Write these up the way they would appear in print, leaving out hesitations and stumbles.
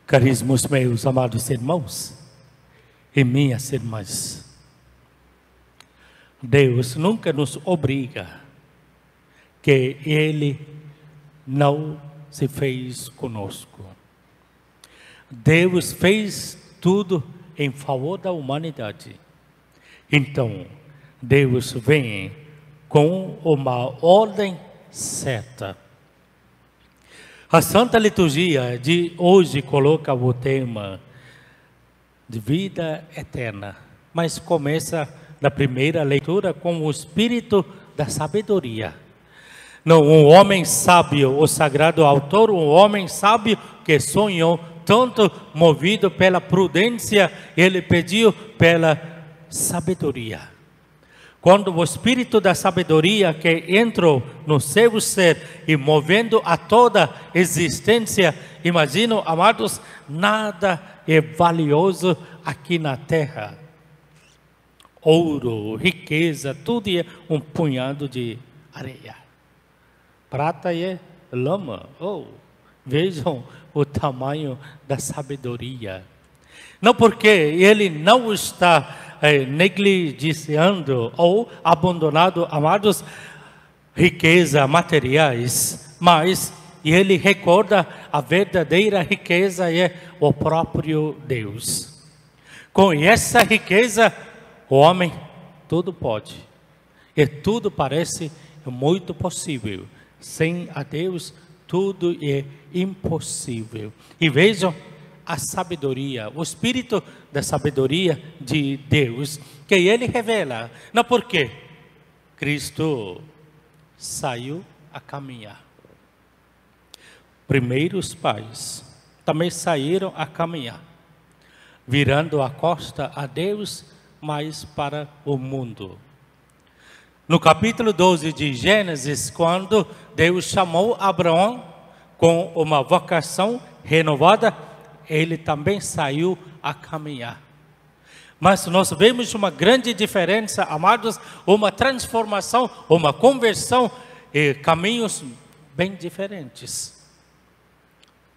Caríssimos meus amados irmãos e minhas irmãs, Deus nunca nos obriga, que Ele não se fez conosco. Deus fez tudo em favor da humanidade. Então, Deus vem com uma ordem certa. A Santa Liturgia de hoje coloca o tema de vida eterna, mas começa na primeira leitura com o espírito da sabedoria. Não, um homem sábio, o sagrado autor, um homem sábio que sonhou tanto, movido pela prudência, ele pediu pela sabedoria. Quando o espírito da sabedoria que entrou no seu ser e movendo a toda existência, imagino, amados, nada é valioso aqui na terra. Ouro, riqueza, tudo é um punhado de areia. Prata é lama. Oh, vejam o tamanho da sabedoria. Não porque ele não está negligenciando ou abandonado, amados, riqueza materiais, mas ele recorda a verdadeira riqueza é o próprio Deus. Com essa riqueza, o homem tudo pode, e tudo parece muito possível. Sem a Deus, tudo é impossível. E vejam a sabedoria, o espírito da sabedoria de Deus, que Ele revela. Não porque Cristo saiu a caminhar. Primeiros pais também saíram a caminhar, virando a costa a Deus, mas para o mundo. No capítulo 12 de Gênesis, quando Deus chamou Abraão com uma vocação renovada, ele também saiu a caminhar. Mas nós vemos uma grande diferença, amados, uma transformação, uma conversão e caminhos bem diferentes.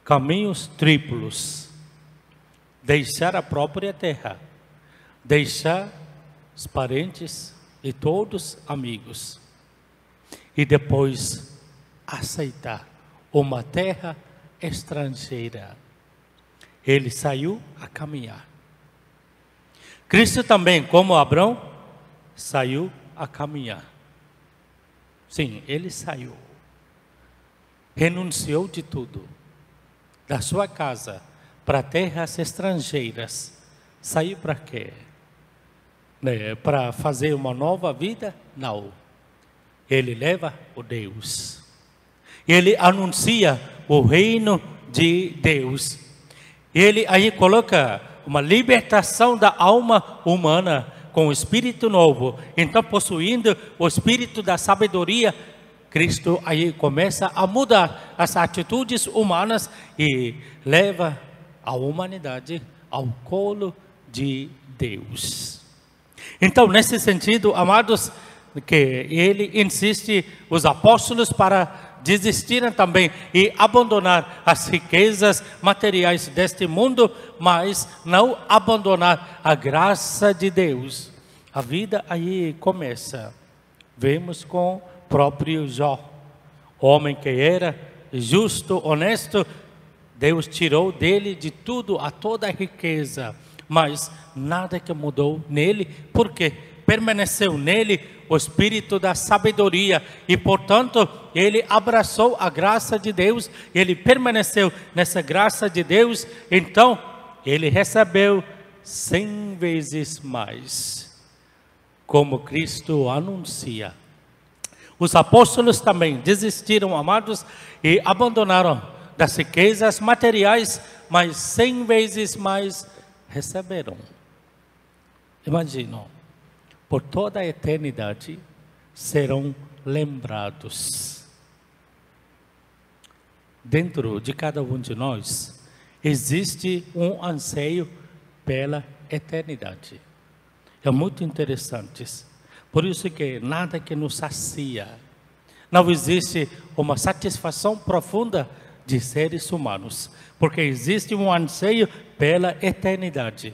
Caminhos triplos. Deixar a própria terra, deixar os parentes e todos amigos, e depois aceitar uma terra estrangeira. Ele saiu a caminhar. Cristo também, como Abraão, saiu a caminhar. Sim, ele saiu. Renunciou de tudo. Da sua casa para terras estrangeiras. Saiu para quê? Para fazer uma nova vida? Não. Ele leva o Deus. Ele anuncia o reino de Deus. Ele aí coloca uma libertação da alma humana com o espírito novo. Então, possuindo o espírito da sabedoria, Cristo aí começa a mudar as atitudes humanas e leva a humanidade ao colo de Deus. Então, nesse sentido, amados, que ele insiste os apóstolos para desistirem também e abandonar as riquezas materiais deste mundo, mas não abandonar a graça de Deus. A vida aí começa. Vemos com o próprio Jó, homem que era justo, honesto. Deus tirou dele de tudo, a toda a riqueza, mas nada que mudou nele, porque permaneceu nele o espírito da sabedoria e, portanto, ele abraçou a graça de Deus, ele permaneceu nessa graça de Deus, então ele recebeu 100 vezes mais, como Cristo anuncia. Os apóstolos também desistiram, amados, e abandonaram das riquezas materiais, mas 100 vezes mais receberam. Imaginam, por toda a eternidade serão lembrados. Dentro de cada um de nós existe um anseio pela eternidade. É muito interessante. Por isso que nada que nos sacia. Não existe uma satisfação profunda de seres humanos, porque existe um anseio pela eternidade.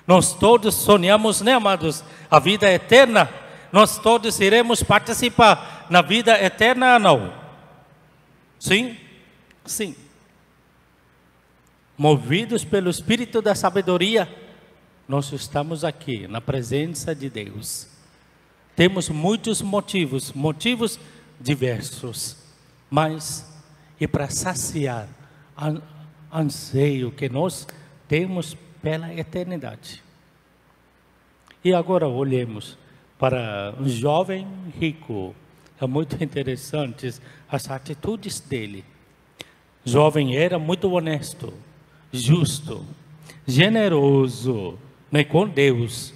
Nós todos sonhamos, né, amados? A vida eterna. Nós todos iremos participar na vida eterna, não? Sim? Sim. Movidos pelo Espírito da sabedoria, nós estamos aqui na presença de Deus. Temos muitos motivos diversos, mas é para saciar o anseio que nós temos pela eternidade. E agora olhemos para um jovem rico. É muito interessante as atitudes dele. O jovem era muito honesto, justo, generoso, né, com Deus,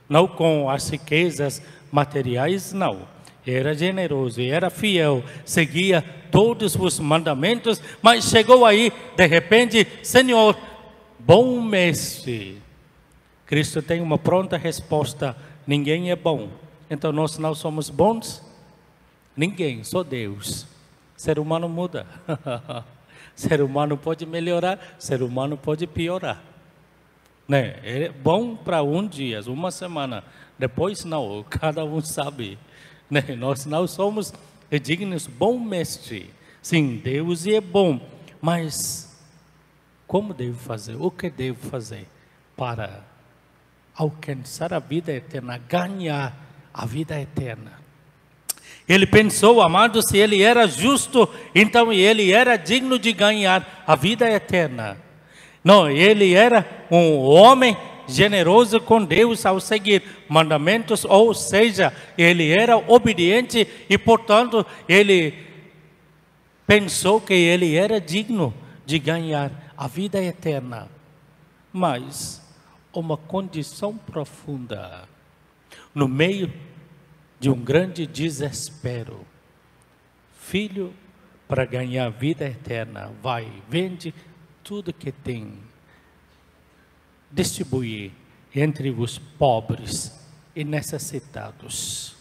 não com as riquezas materiais, não. Era generoso, era fiel, seguia todos os mandamentos, mas chegou aí, de repente, Senhor, bom mestre. Cristo tem uma pronta resposta: ninguém é bom. Então nós não somos bons? Ninguém, só Deus. Ser humano muda. Ser humano pode melhorar, ser humano pode piorar. Né? É bom para um dia, uma semana, depois não, cada um sabe. Né? Nós não somos dignos, bom mestre. Sim, Deus é bom, mas como devo fazer? O que devo fazer para alcançar a vida eterna, ganhar a vida eterna? Ele pensou, amado, se ele era justo, então ele era digno de ganhar a vida eterna. Não, ele era um homem generoso com Deus ao seguir mandamentos, ou seja, ele era obediente e, portanto, ele pensou que ele era digno de ganhar a vida eterna. Mas uma condição profunda, no meio de um grande desespero: filho, para ganhar a vida eterna, vai, vende tudo que tem, distribuir entre os pobres e necessitados.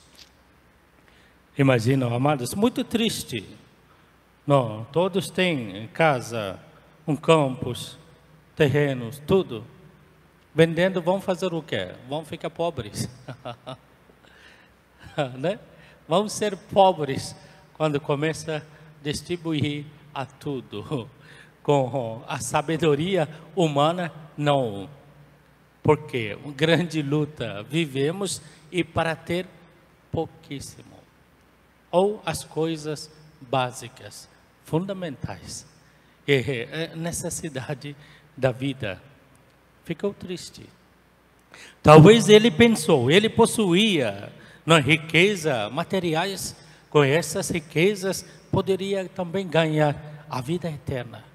Imagina, amados, muito triste. Não, todos têm casa, um campus, terrenos, tudo. Vendendo, vão fazer o quê? Vão ficar pobres. Né? Vão ser pobres quando começa a distribuir a tudo. Com a sabedoria humana, não. Porque uma grande luta vivemos e para ter pouquíssimo. Ou as coisas básicas, fundamentais. É a necessidade da vida. Ficou triste. Talvez ele pensou, ele possuía na riqueza materiais, com essas riquezas poderia também ganhar a vida eterna.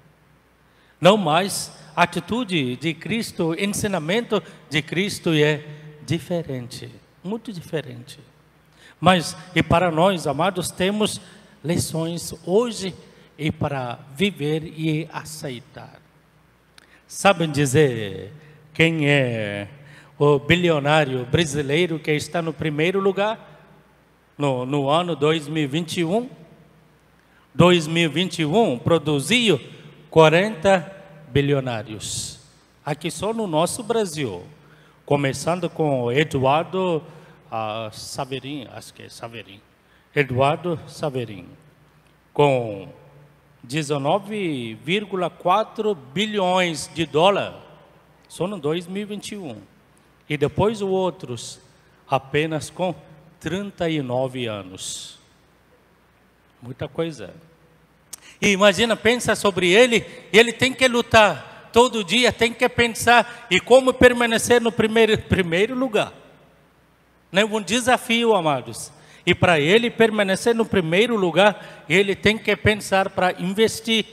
Não mais, a atitude de Cristo, o ensinamento de Cristo é diferente, muito diferente. Mas, e para nós, amados, temos lições hoje e para viver e aceitar. Sabem dizer quem é o bilionário brasileiro que está no primeiro lugar no ano 2021? 2021 produziu 40 bilionários. Aqui só no nosso Brasil. Começando com Eduardo Saverin, acho que é Saverin. Eduardo Saverin. Com 19,4 bilhões de dólares. Só no 2021. E depois os outros, apenas com 39 anos. Muita coisa. E imagina, pensa sobre ele tem que lutar. Todo dia tem que pensar e como permanecer no primeiro lugar. Não é um desafio, amados. E para ele permanecer no primeiro lugar, ele tem que pensar para investir.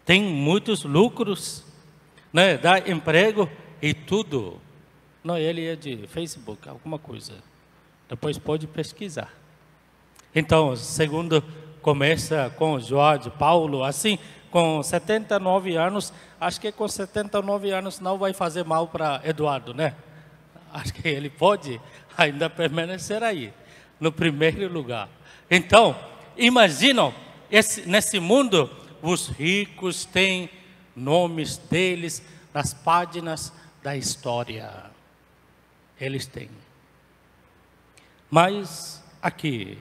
Tem muitos lucros, né? Dá emprego e tudo. Não, ele é de Facebook, alguma coisa. Depois pode pesquisar. Então, segundo começa com Jorge, Paulo, assim, com 79 anos, acho que com 79 anos não vai fazer mal para Eduardo, né? Acho que ele pode ainda permanecer aí, no primeiro lugar. Então, imaginam, nesse mundo, os ricos têm nomes deles nas páginas da história. Eles têm. Mas aqui,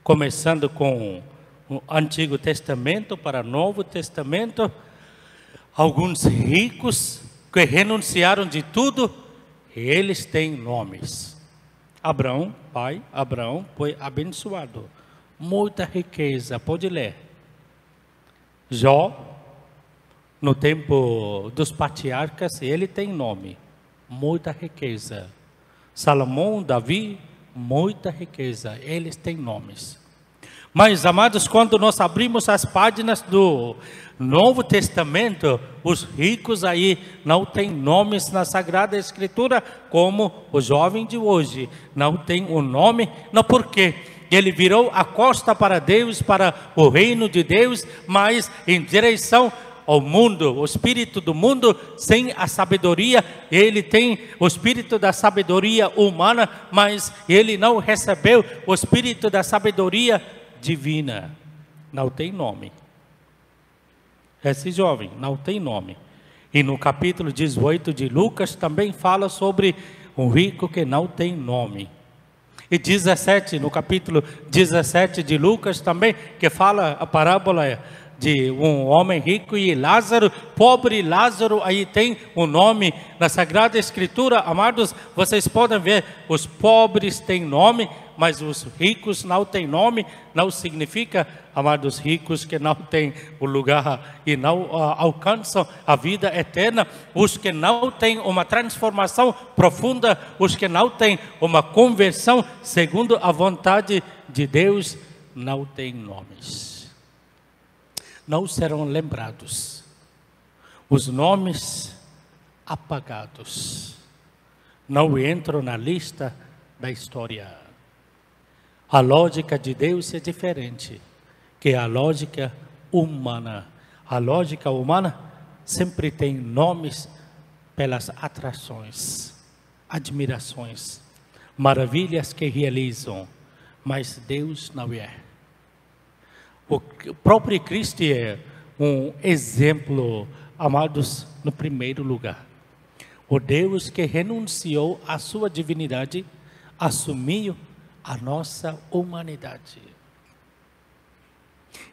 começando com o Antigo Testamento para o Novo Testamento, alguns ricos que renunciaram de tudo, eles têm nomes. Abraão, pai, Abraão foi abençoado. Muita riqueza, pode ler. Jó, no tempo dos patriarcas, ele tem nome. Muita riqueza. Salomão, Davi, muita riqueza. Eles têm nomes. Mas, amados, quando nós abrimos as páginas do Novo Testamento, os ricos aí não têm nomes na Sagrada Escritura, como o jovem de hoje não tem um nome, não porque ele virou a costa para Deus, para o reino de Deus, mas em direção ao mundo, o espírito do mundo, sem a sabedoria. Ele tem o espírito da sabedoria humana, mas ele não recebeu o espírito da sabedoria divina. Não tem nome. Esse jovem não tem nome. E no capítulo 18 de Lucas também fala sobre um rico que não tem nome. E 17, no capítulo 17 de Lucas também, que fala a parábola de um homem rico e Lázaro, pobre Lázaro, aí tem um nome na Sagrada Escritura. Amados, vocês podem ver, os pobres têm nome, mas os ricos não têm nome. Não significa, amados, ricos que não têm o lugar e não alcançam a vida eterna. Os que não têm uma transformação profunda, os que não têm uma conversão segundo a vontade de Deus, não têm nomes. Não serão lembrados. Os nomes apagados não entram na lista da história. A lógica de Deus é diferente que a lógica humana. A lógica humana sempre tem nomes pelas atrações, admirações, maravilhas que realizam, mas Deus não é. O próprio Cristo é um exemplo, amados, no primeiro lugar. O Deus que renunciou à sua divindade, assumiu a nossa humanidade.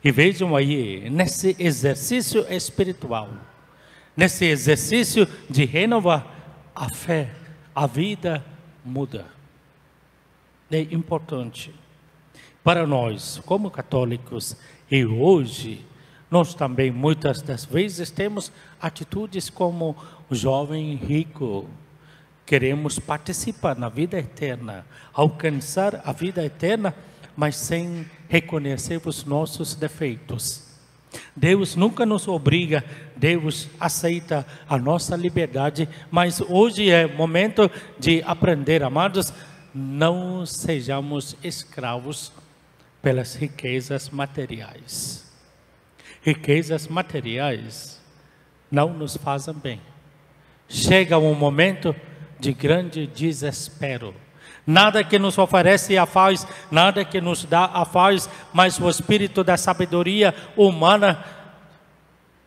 E vejam aí, nesse exercício espiritual, nesse exercício de renovar a fé, a vida muda. É importante para nós, como católicos, e hoje, nós também muitas das vezes temos atitudes como o jovem rico. Queremos participar na vida eterna, alcançar a vida eterna, mas sem reconhecer os nossos defeitos. Deus nunca nos obriga, Deus aceita a nossa liberdade, mas hoje é momento de aprender, amados, não sejamos escravos pelas riquezas materiais. Riquezas materiais não nos fazem bem. Chega um momento de grande desespero. Nada que nos oferece a paz, nada que nos dá a paz, mas o espírito da sabedoria humana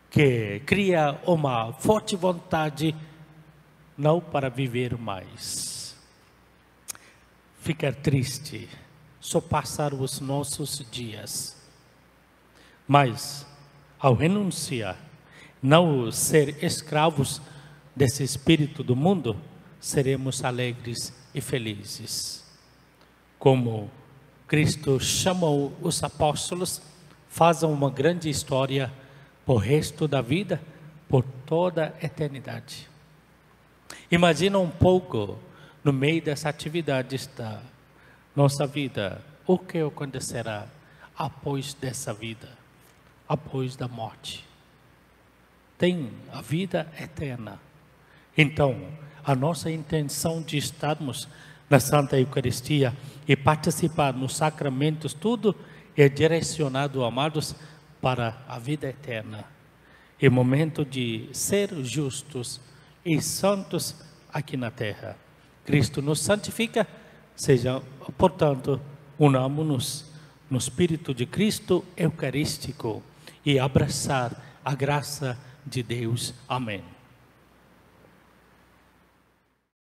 que cria uma forte vontade não para viver mais. Ficar triste, só passar os nossos dias. Mas, ao renunciar, não ser escravos desse espírito do mundo, seremos alegres e felizes. Como Cristo chamou os apóstolos, façam uma grande história por resto da vida, por toda a eternidade. Imagina um pouco, no meio das atividades da nossa vida, o que acontecerá após dessa vida, após da morte. Tem a vida eterna. Então, a nossa intenção de estarmos na Santa Eucaristia e participar nos sacramentos, tudo é direcionado, amados, para a vida eterna. É momento de ser justos e santos aqui na terra. Cristo nos santifica, seja, portanto, unamos-nos no Espírito de Cristo Eucarístico. e abraçar a graça de Deus. Amém.